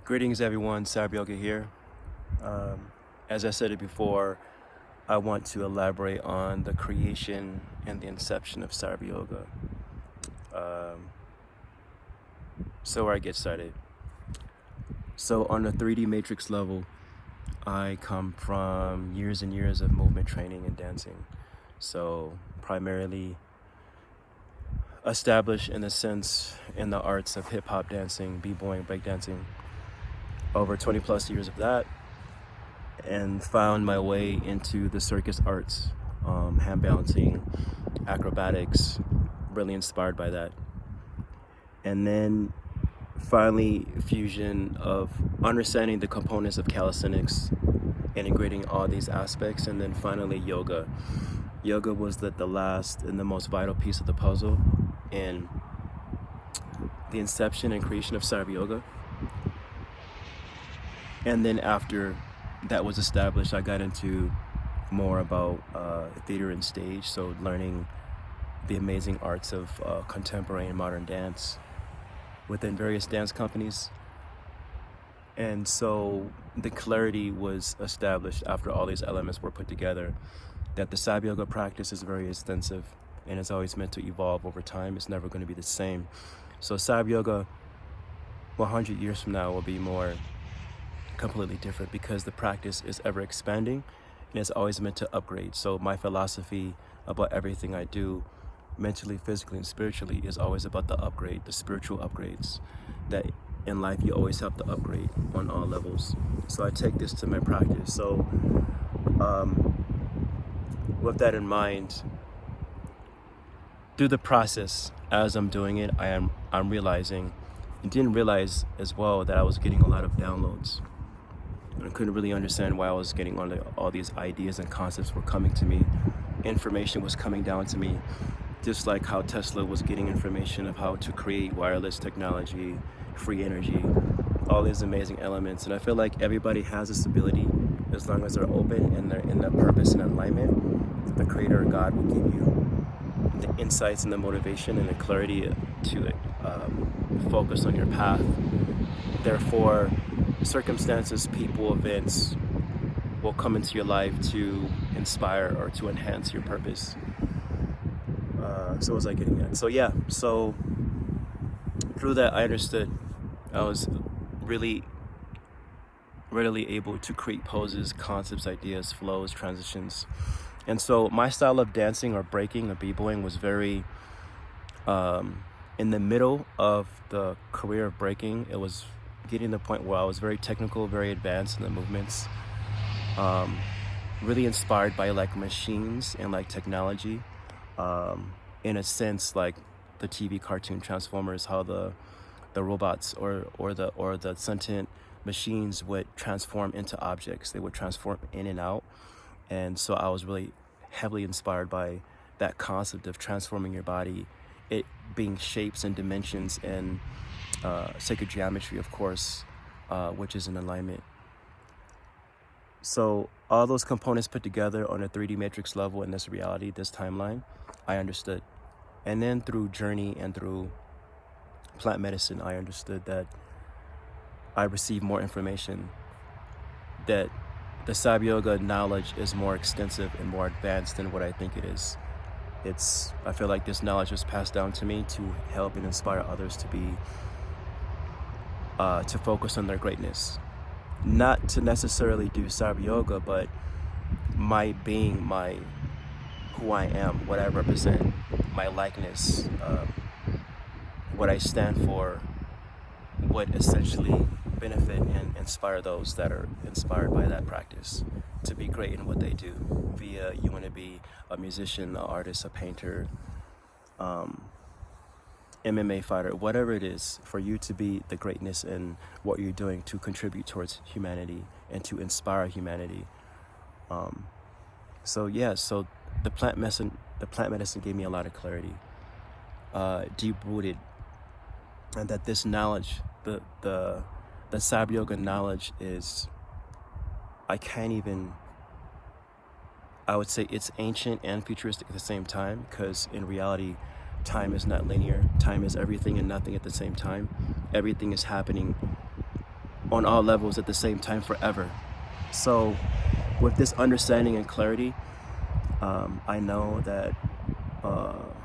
Greetings everyone, Cyberyoga here. As I said it before, I want to elaborate on the creation and the inception of Cyberyoga. So where I get started. So on the 3D matrix level, I come from years and years of movement training and dancing. So primarily established in a sense in the arts of hip-hop dancing, b-boying, breakdancing. Over 20 plus years of that, and found my way into the circus arts, hand balancing, acrobatics, really inspired by that. And then finally fusion of understanding the components of calisthenics, integrating all these aspects, and then finally yoga. Yoga was the last and the most vital piece of the puzzle in the inception and creation of Cyberyoga. And then after that was established, I got into more about theater and stage, so learning the amazing arts of contemporary and modern dance within various dance companies. And so the clarity was established after all these elements were put together that the Cyberyoga practice is very extensive and it's always meant to evolve over time. It's never going to be the same. So Cyberyoga 100 years from now will be more completely different because the practice is ever expanding and it's always meant to upgrade. So my philosophy about everything I do, mentally, physically, and spiritually, is always about the upgrade, the spiritual upgrades. That in life you always have to upgrade on all levels. So I take this to my practice. So with that in mind, through the process as I'm doing it, I'm realizing, and didn't realize as well, that I was getting a lot of downloads. I couldn't really understand why I was getting all these ideas and concepts were coming to me. Information was coming down to me, just like how Tesla was getting information of how to create wireless technology, free energy, all these amazing elements. And I feel like everybody has this ability as long as they're open and they're in the purpose and alignment. The Creator, God, will give you the insights and the motivation and the clarity to focus on your path. Therefore, circumstances, people, events will come into your life to inspire or to enhance your purpose. So what was I getting at? So through that I understood. I was really readily able to create poses, concepts, ideas, flows, transitions. And so my style of dancing or breaking or b-boying was very in the middle of the career of breaking. It was getting to the point where I was very technical, very advanced in the movements, really inspired by like machines and like technology, in a sense like the TV cartoon Transformers, how the robots or the sentient machines would transform into objects. They would transform in and out. And so I was really heavily inspired by that concept of transforming your body, it being shapes and dimensions and sacred geometry, of course, which is in alignment. So all those components put together on a 3D matrix level in this reality, this timeline, I understood. And then through journey and through plant medicine, I understood that I received more information, that the Cyberyoga knowledge is more extensive and more advanced than what I think it is. I feel like this knowledge was passed down to me to help and inspire others to be to focus on their greatness, not to necessarily do Cyberyoga, but my being, who I am, what I represent, my likeness, what I stand for, would essentially benefit and inspire those that are inspired by that practice to be great in what they do. Via you want to be a musician, an artist, a painter, MMA fighter, whatever it is, for you to be the greatness in what you're doing to contribute towards humanity and to inspire humanity. So the plant medicine gave me a lot of clarity, deep rooted, and that this knowledge, the Cyberyoga knowledge is, I would say it's ancient and futuristic at the same time, because in reality, time is not linear. Time is everything and nothing at the same time. Everything is happening on all levels at the same time forever. So with this understanding and clarity, I know that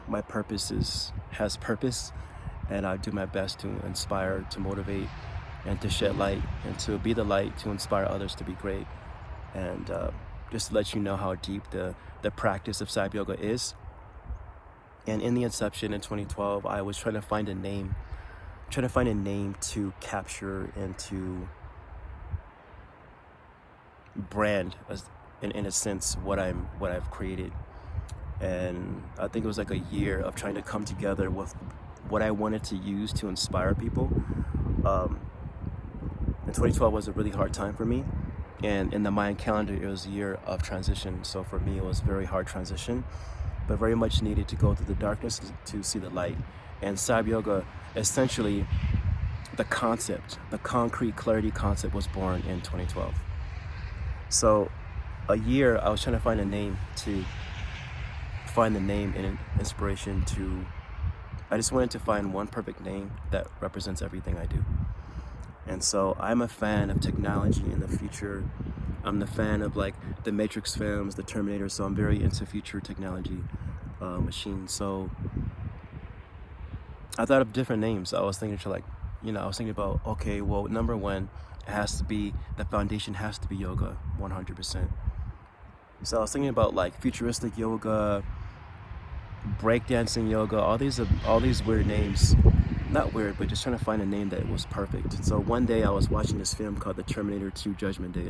my has purpose, and I do my best to inspire, to motivate, and to shed light, and to be the light to inspire others to be great. And just to let you know how deep the practice of Cyber Yoga is. And in the inception in 2012, I was trying to find a name to capture and to brand, in a sense, what I've created. And I think it was like a year of trying to come together with what I wanted to use to inspire people. And 2012 was a really hard time for me, and in the Mayan calendar it was a year of transition. So for me it was a very hard transition, but very much needed to go through the darkness to see the light. And Cyber Yoga, essentially, the concept, the concrete clarity concept, was born in 2012. So a year I was trying to find a name and inspiration to, I just wanted to find one perfect name that represents everything I do. And so I'm a fan of technology in the future. I'm the fan of like the Matrix films, the Terminator, so I'm very into future technology machines. So I thought of different names. I was thinking about, okay, well, number one, the foundation has to be yoga, 100%. So I was thinking about like futuristic yoga, breakdancing yoga, all these weird names. Not weird, but just trying to find a name that was perfect. And so one day I was watching this film called The Terminator 2 Judgment Day.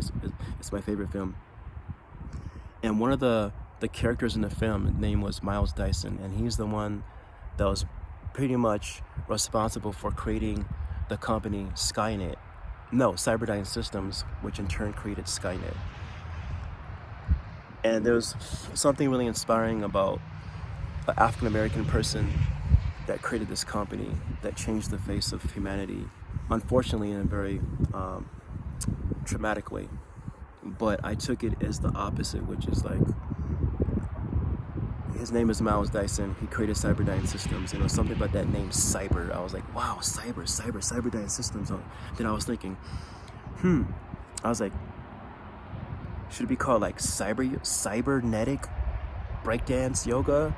It's my favorite film. And one of the characters in the film, his name was Miles Dyson, and he's the one that was pretty much responsible for creating the company Cyberdyne Systems, which in turn created Skynet. And there's something really inspiring about an African-American person that created this company that changed the face of humanity, unfortunately in a very traumatic way. But I took it as the opposite, which is like, his name is Miles Dyson. He created Cyberdyne Systems, and it was something about that name, Cyber. I was like, wow, Cyberdyne Systems. Then I was thinking, I was like, should it be called like cybernetic breakdance yoga?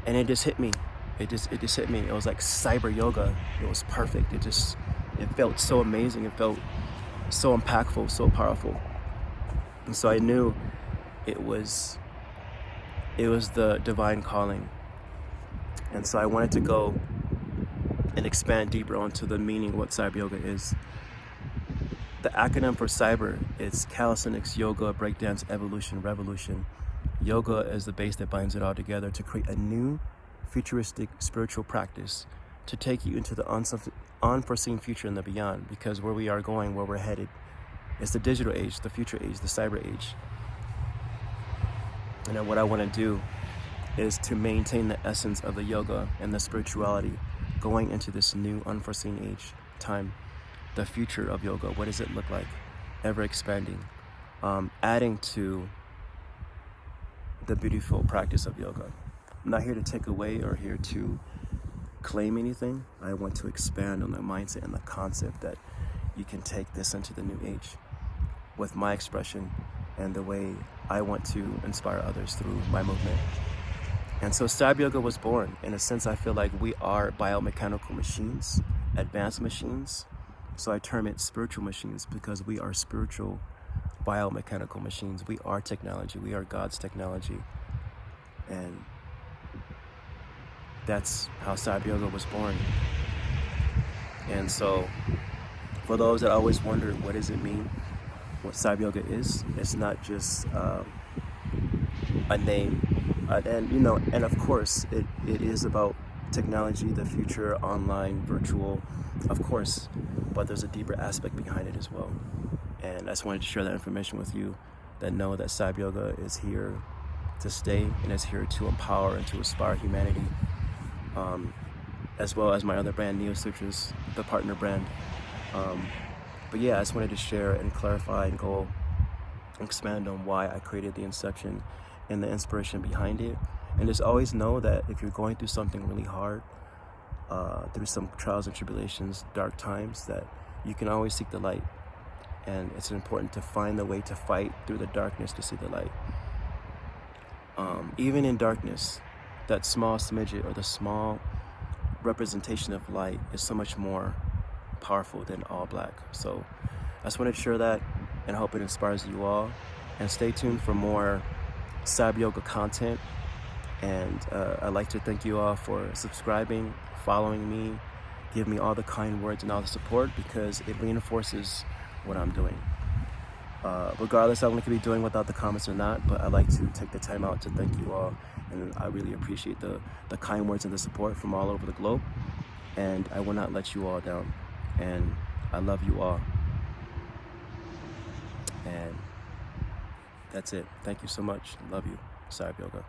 And it just hit me. It just hit me. It was like Cyber Yoga. It was perfect. It felt so amazing. It felt so impactful, so powerful. And so I knew it was the divine calling. And so I wanted to go and expand deeper onto the meaning of what Cyber Yoga is. The acronym for cyber is calisthenics, yoga, breakdance, evolution, revolution. Yoga is the base that binds it all together to create a new futuristic spiritual practice to take you into the unforeseen future and the beyond, because where we are going, where we're headed, is the digital age, the future age, the cyber age. And then what I want to do is to maintain the essence of the yoga and the spirituality going into this new unforeseen age time, the future of yoga. What does it look like? Ever expanding, adding to the beautiful practice of yoga. I'm not here to take away or here to claim anything. I want to expand on the mindset and the concept that you can take this into the new age with my expression and the way I want to inspire others through my movement. And so Cyber Yoga was born. In a sense, I feel like we are biomechanical machines, advanced machines. So I term it spiritual machines because we are spiritual biomechanical machines. We are technology. We are God's technology. And that's how Cyber Yoga was born. And so for those that always wonder, what does it mean? What Cyber Yoga is, it's not just a name. And of course, it is about technology, the future, online, virtual, of course, but there's a deeper aspect behind it as well. And I just wanted to share that information with you, that know that Cyber Yoga is here to stay and is here to empower and to inspire humanity, as well as my other brand, Neo Sutras, the partner brand. But yeah, I just wanted to share and clarify and go expand on why I created the inception and the inspiration behind it. And just always know that if you're going through something really hard, through some trials and tribulations, dark times, that you can always seek the light. And it's important to find the way to fight through the darkness to see the light. Even in darkness, that small smidget or the small representation of light is so much more powerful than all black. So I just want to share that, and I hope it inspires you all. And stay tuned for more cyber yoga content. And I'd like to thank you all for subscribing, following me, give me all the kind words and all the support, because it reinforces what I'm doing. Regardless, I'm going to be doing without the comments or not, but I'd like to take the time out to thank you all, and I really appreciate the kind words and the support from all over the globe, and I will not let you all down, and I love you all, and that's it. Thank you so much. Love you. Cyber Yoga.